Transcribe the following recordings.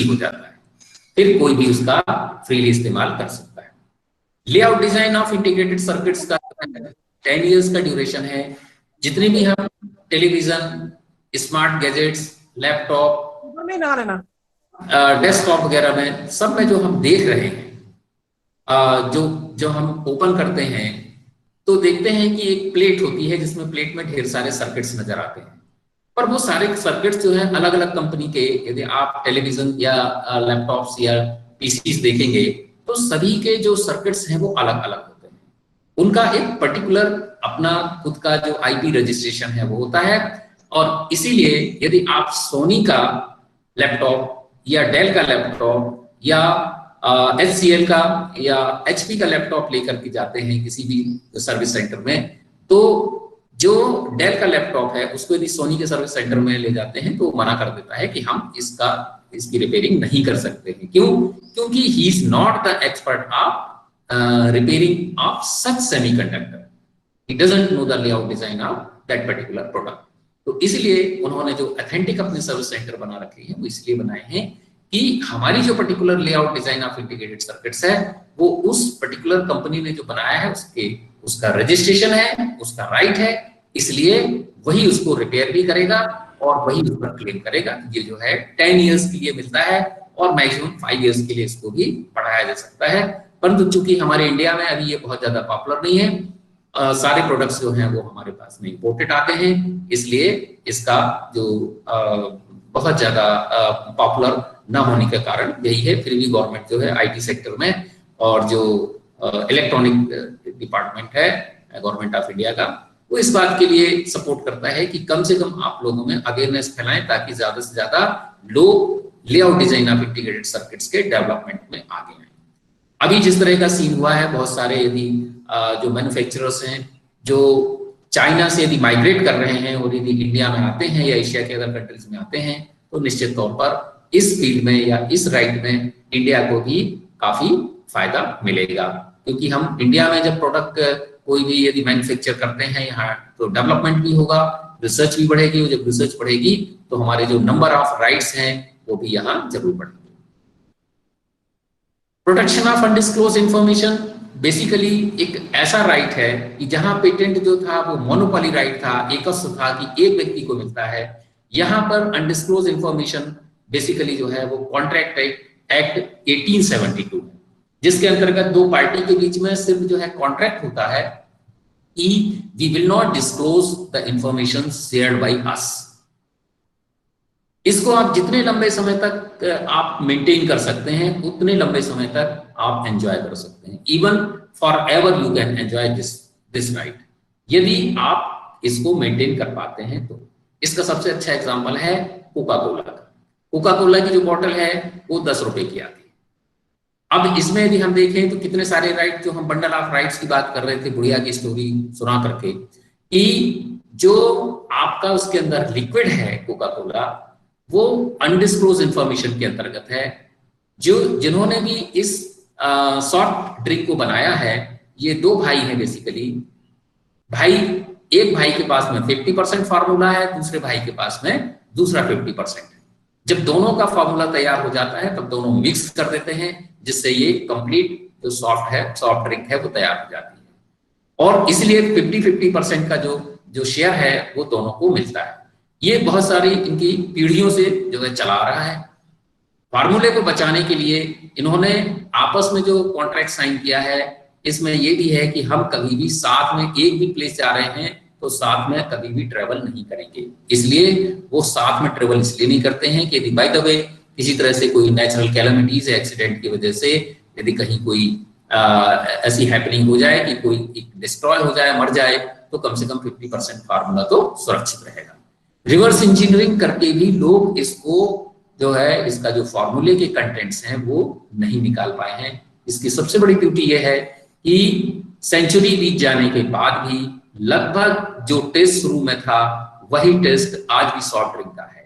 हो जाता है, फिर कोई भी उसका फ्रीली इस्तेमाल कर सकता है। Layout design of integrated circuits का 10 इयर्स का ड्यूरेशन है। जितने भी हम television, smart gadgets, laptop, desktop वगैरह में, सब में जो हम देख रहे हैं, जो जो हम ओपन करते हैं तो देखते हैं कि एक प्लेट होती है जिसमें प्लेट में ढेर सारे सर्किट्स नजर आते हैं, पर वो सारे सर्किट्स जो हैं अलग अलग कंपनी के, यदि आप टेलीविजन या लैपटॉप्स या पीसीस देखेंगे तो सभी के जो सर्किट्स हैं वो अलग अलग होते हैं। उनका एक पर्टिकुलर अपना खुद का जो आईपी रजिस्ट्रेशन है वो होता है, और इसीलिए यदि आप सोनी का लैपटॉप या डेल का लैपटॉप या HCL का या HP का लैपटॉप लेकर के जाते हैं किसी भी सर्विस सेंटर में, तो जो डेल का लैपटॉप है उसको यदि सोनी के सर्विस सेंटर में ले जाते हैं तो मना कर देता है कि हम इसकी रिपेयरिंग नहीं कर सकते हैं। क्यों? क्योंकि he is not the expert of repairing of such semiconductor, he doesn't know the layout design of that particular product. तो इसलिए उन्होंने जो ऑथेंटिक अपने सर्विस सेंटर बना रखे हैं वो इसलिए बनाए हैं कि हमारी जो particular layout design of integrated circuits है वो उस पर्टिकुलर कंपनी ने जो बनाया है उसका रजिस्ट्रेशन है, उसका राइट है, इसलिए वही उसको रिपेयर भी करेगा और वही उस पर क्लेम करेगा। ये जो है 10 इयर्स के लिए मिलता है और मैक्सिमम 5 इयर्स के लिए इसको भी बढ़ाया जा सकता है। परंतु चूंकि हमारे इंडिया में अभी ये बहुत ज्यादा पॉपुलर नहीं है, सारे प्रोडक्ट्स जो हैं वो हमारे पास में इंपोर्टेड आते हैं, इसलिए इसका जो बहुत ज्यादा पॉपुलर ना होने के कारण यही है। फिर भी गवर्नमेंट जो है आईटी सेक्टर में और जो इलेक्ट्रॉनिक डिपार्टमेंट है गवर्नमेंट ऑफ इंडिया का, वो इस बात के लिए सपोर्ट करता है कि कम से कम आप लोगों में अवेयरनेस फैलाएं ताकि ज्यादा से ज्यादा लोग layout design of integrated circuits के डेवलपमेंट में आगे आए। अभी जिस तरह का सीन हुआ है, बहुत सारे यदि जो मैन्युफैक्चरर्स हैं जो चाइना से यदि माइग्रेट कर रहे हैं और यदि इंडिया में आते हैं या एशिया के अदर कंट्रीज में आते हैं तो निश्चित तौर पर इस फील्ड में या इस राइट में इंडिया को भी काफी फायदा मिलेगा, क्योंकि हम इंडिया में जब प्रोडक्ट कोई भी यदि मैन्युफैक्चर करते हैं यहाँ तो डेवलपमेंट भी होगा, रिसर्च भी बढ़ेगी, और जब रिसर्च बढ़ेगी तो हमारे जो नंबर ऑफ राइट्स हैं वो भी यहाँ जरूर बढ़ेंगे। Protection of undisclosed information basically एक ऐसा राइट है कि जहां पेटेंट जो था वो मोनोपोली राइट था, एकस्व था कि एक व्यक्ति को मिलता है। यहाँ पर अनडिस्क्लोज इंफॉर्मेशन बेसिकली जो है वो कॉन्ट्रैक्ट एक्ट 1872 है, जिसके अंतर्गत दो पार्टी के बीच में सिर्फ जो है कॉन्ट्रैक्ट होता है कि we will not disclose the information shared by us. इसको आप जितने लंबे समय तक आप मेंटेन कर सकते हैं उतने लंबे समय तक आप एंजॉय कर सकते हैं। Even for ever you can enjoy this right, यदि आप इसको मेंटेन कर पाते हैं तो। इसका सबसे अच्छा एग्जांपल है कोका कोला का। कोका कोला की जो बॉटल है वो 10 रुपए की आती है। अब इसमें यदि हम देखें तो कितने सारे राइट, जो हम बंडल ऑफ राइट्स की बात कर रहे थे बुढ़िया की स्टोरी सुना करके, कि जो आपका उसके अंदर लिक्विड है कोका कोला वो अनडिस्क्लोज इंफॉर्मेशन के अंतर्गत है। जिन्होंने भी इस सॉफ्ट ड्रिंक को बनाया है ये दो भाई हैं बेसिकली। एक भाई के पास में 50% फार्मूला है, दूसरे भाई के पास में दूसरा 50% है। जब दोनों का फार्मूला तैयार हो जाता है तब दोनों मिक्स कर देते हैं, जिससे ये कंप्लीट जो सॉफ्ट ड्रिंक है वो तैयार हो जाती है। और इसलिए 50-50% का जो शेयर है वो दोनों को मिलता है। ये बहुत सारी इनकी पीढ़ियों से जो है चला रहा है। फार्मूले को बचाने के लिए इन्होंने आपस में जो कॉन्ट्रैक्ट साइन किया है, इसमें ये भी है कि हम कभी भी साथ में एक भी प्लेस जा रहे हैं तो साथ में कभी भी ट्रेवल नहीं करेंगे। इसलिए वो साथ में ट्रेवल इसलिए नहीं करते हैं कि यदि बाय द वे किसी तरह से कोई नेचुरल कैलेमिटीज या एक्सीडेंट की वजह से यदि कहीं कोई ऐसी हैपनिंग हो जाए कि कोई डिस्ट्रॉय हो जाए, मर जाए, तो कम से कम 50% फार्मूला तो सुरक्षित रहेगा। रिवर्स इंजीनियरिंग करके भी लोग इसको जो है इसका जो फार्मूले के कंटेंट्स हैं वो नहीं निकाल पाए हैं। इसकी सबसे बड़ी ब्यूटी ये है कि सेंचुरी बीत जाने के बाद भी लगभग जो टेस्ट शुरू में था वही टेस्ट आज भी सॉफ्ट ड्रिंक का है।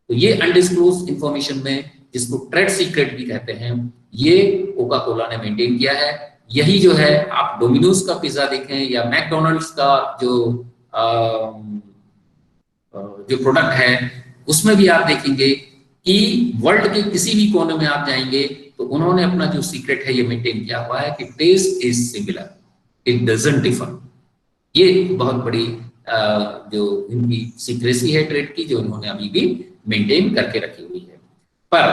तो ये अनडिस्क्लोज इंफॉर्मेशन में, जिसको ट्रेड सीक्रेट भी कहते हैं, ये कोका कोला ने मेंटेन किया है। यही जो है आप डोमिनोज का पिज्जा देखें या मैकडोनल्ड्स का जो प्रोडक्ट है उसमें भी आप देखेंगे कि वर्ल्ड के किसी भी कोने में आप जाएंगे तो उन्होंने अपना जो सीक्रेट है ये मेंटेन किया हुआ है कि test is similar, it doesn't differ. ये बहुत बड़ी जो इनकी सीक्रेसी है ट्रेड की, जो उन्होंने अभी भी मेंटेन करके रखी हुई है। पर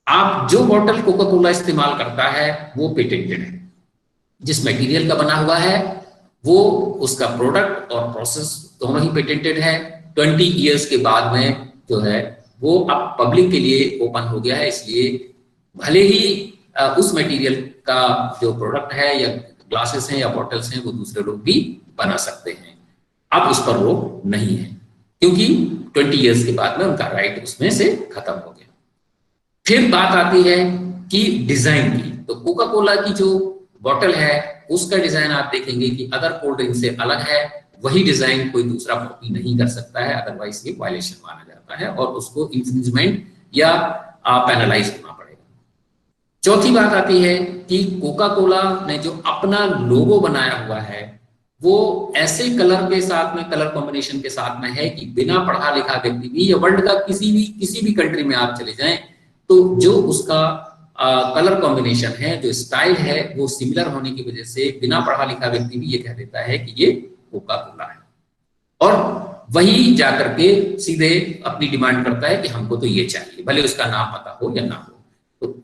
आप जो बॉटल कोका कोला इस्तेमाल करता है वो पेटेंटेड है, जिस मटेरियल का बना हुआ है वो, उसका प्रोडक्ट और प्रोसेस दोनों ही पेटेंटेड है। 20 ईयर्स के बाद में जो है वो अब पब्लिक के लिए ओपन हो गया है, इसलिए भले ही उस मटेरियल का जो प्रोडक्ट है या ग्लासेस हैं या बॉटल्स हैं वो दूसरे लोग भी बना सकते हैं। अब उस पर रोक नहीं है, क्योंकि 20 ईयर्स के बाद में उनका राइट उसमें से खत्म हो गया। फिर बात आती है कि डिजाइन की। तो कोका कोला की जो बॉटल है उसका डिजाइन आप देखेंगे कि अदर कोल्ड ड्रिंक से अलग है, वही डिजाइन कोई दूसरा कॉपी नहीं कर सकता है, अदरवाइज ये वायलेशन माना जाता है और उसको इंफ्रिंजमेंट या पेनलाइज होना पड़ेगा। चौथी बात आती है कि कोका कोला ने जो अपना लोगो बनाया हुआ है वो ऐसे कलर के साथ में, कलर कॉम्बिनेशन के साथ में है कि बिना पढ़ा लिखा व्यक्ति भी, या वर्ल्ड का किसी भी कंट्री में आप चले जाएं तो जो उसका कलर कॉम्बिनेशन है, जो स्टाइल है, वो सिमिलर होने की वजह से बिना पढ़ा लिखा व्यक्ति भी ये कह देता है कि ये कोका कोला है, और वही जाकर के सीधे अपनी डिमांड करता है कि हमको तो ये चाहिए, भले उसका नाम पता हो या ना हो। तो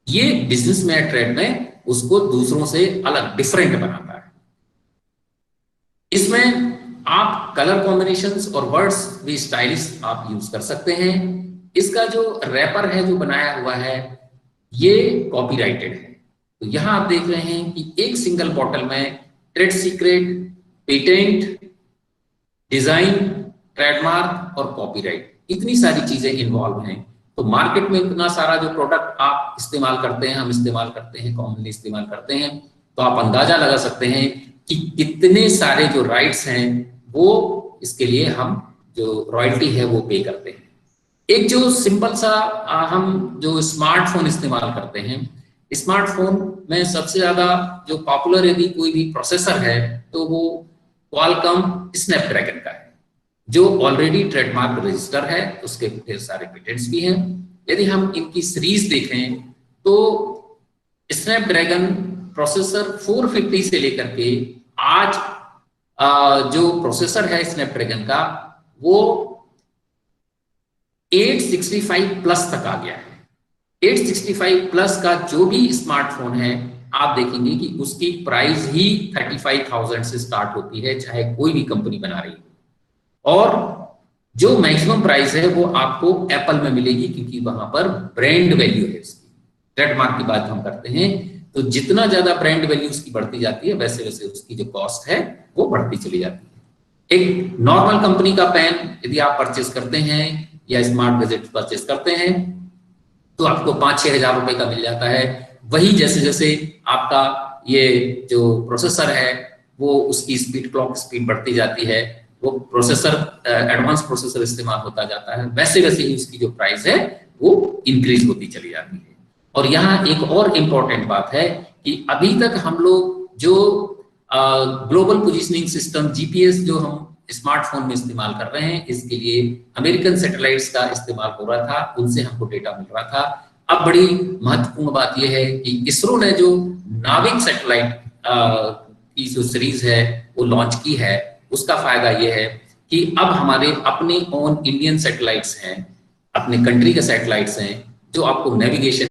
ये बिजनेस में, ट्रेड में उसको दूसरों से अलग, डिफरेंट बनाता है। इसमें आप कलर कॉम्बिनेशंस और वर्ड्स भी स्टाइलिश आप यूज कर सकते हैं। इसका जो रैपर है जो बनाया हुआ है ये कॉपीराइटेड है। तो यहां आप देख रहे हैं कि एक सिंगल बॉटल में trade secret, patent, design, trademark और कॉपीराइट, इतनी सारी चीजें इन्वॉल्व हैं। तो मार्केट में इतना सारा जो प्रोडक्ट आप इस्तेमाल करते हैं, हम इस्तेमाल करते हैं, कॉमनली इस्तेमाल करते हैं, तो आप अंदाजा लगा सकते हैं कि कितने सारे जो राइट्स हैं वो इसके लिए हम जो रॉयल्टी है वो पे करते हैं। एक जो सिंपल सा हम जो स्मार्टफोन इस्तेमाल करते हैं, स्मार्टफोन में सबसे ज्यादा जो पॉपुलर यदि कोई भी प्रोसेसर है तो वो क्वालकॉम स्नैपड्रैगन का है, जो ऑलरेडी ट्रेडमार्क रजिस्टर है, उसके ढेर सारे पेटेंट्स भी हैं। यदि हम इनकी सीरीज देखें तो स्नैपड्रैगन प्रोसेसर 450 से लेकर के आज जो प्रोसेसर है स्नैपड्रैगन का वो 865 प्लस तक आ गया है। 865 प्लस का जो भी स्मार्टफोन है आप देखेंगे कि उसकी प्राइस ही 35,000 से स्टार्ट होती है, चाहे कोई भी कंपनी बना रही हो। और जो मैक्सिमम प्राइस है वो आपको एप्पल में मिलेगी, क्योंकि वहां पर ब्रांड वैल्यू है इसकी। ट्रेडमार्क की बात हम करते हैं तो जितना ज्यादा ब्रांड वैल्यू उसकी बढ़ती जाती है वैसे वैसे उसकी जो कॉस्ट है वो बढ़ती चली जाती है। एक नॉर्मल कंपनी का पेन यदि आप परचेज करते हैं या स्मार्ट गैजेट परचेज करते हैं तो आपको 5-6 हजार रुपए का मिल जाता है। वही जैसे जैसे आपका ये जो प्रोसेसर है वो उसकी स्पीड, क्लॉक स्पीड बढ़ती जाती है, वो प्रोसेसर एडवांस प्रोसेसर इस्तेमाल होता जाता है, वैसे वैसे ही उसकी जो प्राइस है वो इंक्रीज होती चली जाती है। और यहाँ एक और इम्पोर्टेंट बात है कि अभी तक हम लोग जो ग्लोबल पोजिशनिंग सिस्टम जीपीएस जो हम स्मार्टफोन में इस्तेमाल कर रहे हैं, इसके लिए अमेरिकन सैटेलाइट्स का इस्तेमाल हो रहा था, उनसे हमको डेटा मिल रहा था। अब बड़ी महत्वपूर्ण बात यह है कि इसरो ने जो नाविक सैटेलाइट की जो सीरीज है वो लॉन्च की है, उसका फायदा यह है कि अब हमारे अपने ओन इंडियन सैटेलाइट्स हैं, अपने कंट्री के सैटेलाइट्स हैं जो आपको नेविगेशन